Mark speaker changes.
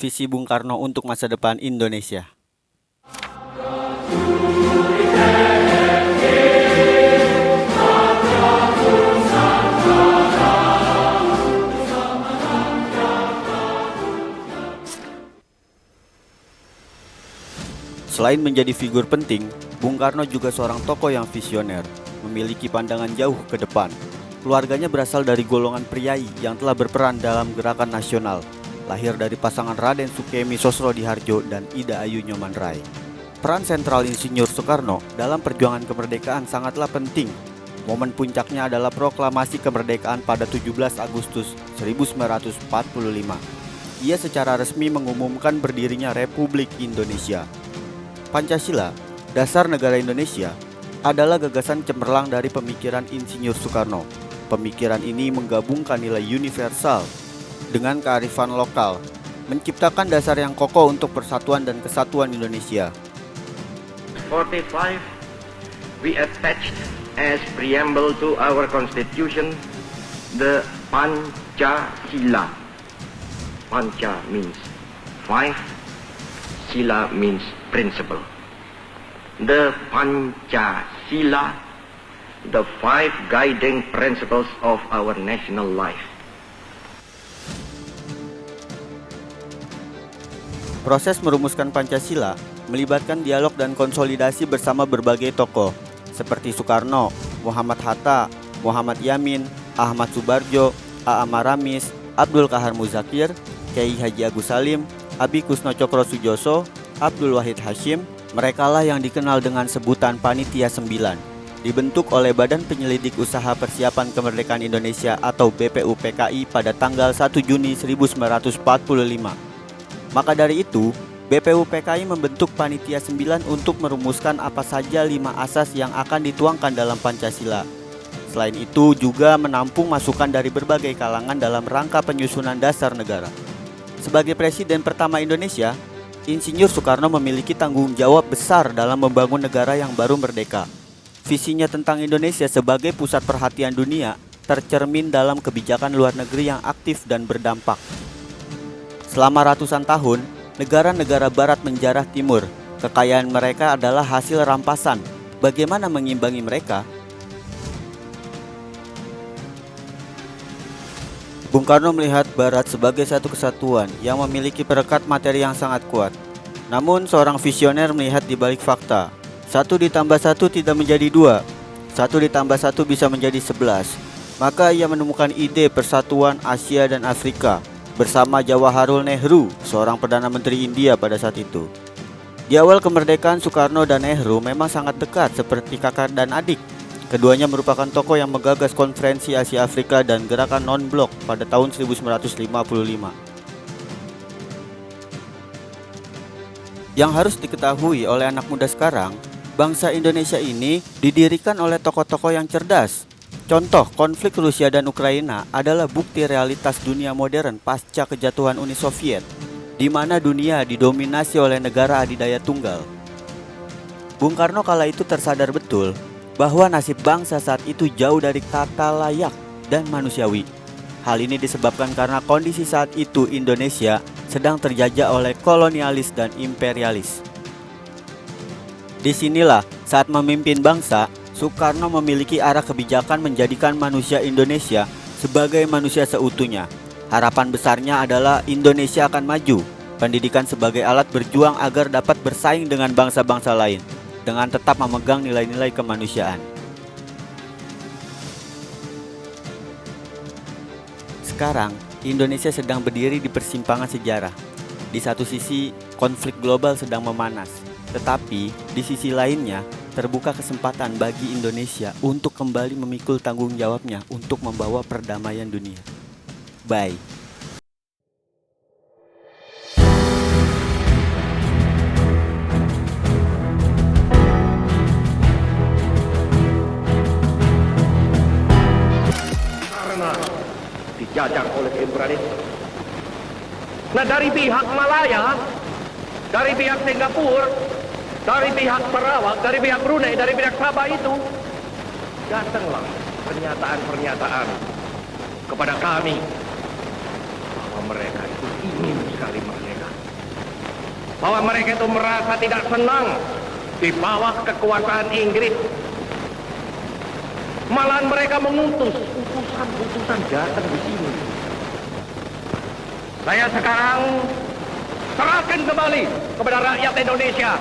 Speaker 1: visi Bung Karno untuk masa depan Indonesia. Selain menjadi figur penting, Bung Karno juga seorang tokoh yang visioner, memiliki pandangan jauh ke depan. Keluarganya berasal dari golongan priai yang telah berperan dalam gerakan nasional, lahir dari pasangan Raden Sukemi Sosrodihardjo dan Ida Ayu Nyoman Rai. Peran sentral Insinyur Soekarno dalam perjuangan kemerdekaan sangatlah penting. Momen puncaknya adalah proklamasi kemerdekaan pada 17 Agustus 1945. Ia secara resmi mengumumkan berdirinya Republik Indonesia. Pancasila, dasar negara Indonesia, adalah gagasan cemerlang dari pemikiran Insinyur Soekarno. Pemikiran ini menggabungkan nilai universal dengan kearifan lokal, menciptakan dasar yang kokoh untuk persatuan dan kesatuan Indonesia.
Speaker 2: 45, we attached as preamble to our constitution the Pancasila. Panca means five, Sila means principle. The Pancasila, the five guiding principles of our national life.
Speaker 1: Proses merumuskan Pancasila melibatkan dialog dan konsolidasi bersama berbagai tokoh seperti Soekarno, Muhammad Hatta, Muhammad Yamin, Ahmad Subarjo, A.A. Maramis, Abdul Kahar Muzakir, Kiai Haji Agus Salim, Abi Kusno Cokro Sujoso, Abdul Wahid Hashim. Merekalah yang dikenal dengan sebutan Panitia 9, dibentuk oleh Badan Penyelidik Usaha Persiapan Kemerdekaan Indonesia atau BPUPKI pada tanggal 1 Juni 1945. Maka dari itu, BPUPKI membentuk Panitia 9 untuk merumuskan apa saja 5 asas yang akan dituangkan dalam Pancasila. Selain itu juga menampung masukan dari berbagai kalangan dalam rangka penyusunan dasar negara. Sebagai Presiden pertama Indonesia, Insinyur Soekarno memiliki tanggung jawab besar dalam membangun negara yang baru merdeka. Visinya tentang Indonesia sebagai pusat perhatian dunia tercermin dalam kebijakan luar negeri yang aktif dan berdampak. Selama ratusan tahun, negara-negara barat menjarah timur. Kekayaan mereka adalah hasil rampasan. Bagaimana mengimbangi mereka? Bung Karno melihat Barat sebagai satu kesatuan yang memiliki perekat materi yang sangat kuat. Namun seorang visioner melihat di balik fakta. 1 ditambah 1 tidak menjadi 2. 1 ditambah 1 bisa menjadi 11. Maka ia menemukan ide persatuan Asia dan Afrika bersama Jawaharlal Nehru, seorang Perdana Menteri India pada saat itu. Di awal kemerdekaan, Soekarno dan Nehru memang sangat dekat seperti kakak dan adik. Keduanya merupakan tokoh yang menggagas konferensi Asia Afrika dan gerakan non-blok pada tahun 1955. Yang harus diketahui oleh anak muda sekarang, bangsa Indonesia ini didirikan oleh tokoh-tokoh yang cerdas. Contoh, konflik Rusia dan Ukraina adalah bukti realitas dunia modern pasca kejatuhan Uni Soviet, di mana dunia didominasi oleh negara adidaya tunggal. Bung Karno kala itu tersadar betul bahwa nasib bangsa saat itu jauh dari kata layak dan manusiawi. Hal ini disebabkan karena kondisi saat itu Indonesia sedang terjajah oleh kolonialis dan imperialis. Disinilah saat memimpin bangsa, Soekarno memiliki arah kebijakan menjadikan manusia Indonesia sebagai manusia seutuhnya. Harapan besarnya adalah Indonesia akan maju, pendidikan sebagai alat berjuang agar dapat bersaing dengan bangsa-bangsa lain, dengan tetap memegang nilai-nilai kemanusiaan. Sekarang, Indonesia sedang berdiri di persimpangan sejarah. Di satu sisi, konflik global sedang memanas. Tetapi, di sisi lainnya, terbuka kesempatan bagi Indonesia untuk kembali memikul tanggung jawabnya untuk membawa perdamaian dunia. Bye.
Speaker 2: Dijajah oleh imperialis. Nah, dari pihak Malaya, dari pihak Singapura, dari pihak Sarawak, dari pihak Brunei, dari pihak Sabah itu datanglah pernyataan-pernyataan kepada kami bahwa mereka itu ingin sekali merdeka. bahwa mereka itu merasa tidak senang di bawah kekuasaan Inggris. Malahan mereka mengutus utusan-utusan datang di sini. Saya sekarang serahkan kembali kepada rakyat Indonesia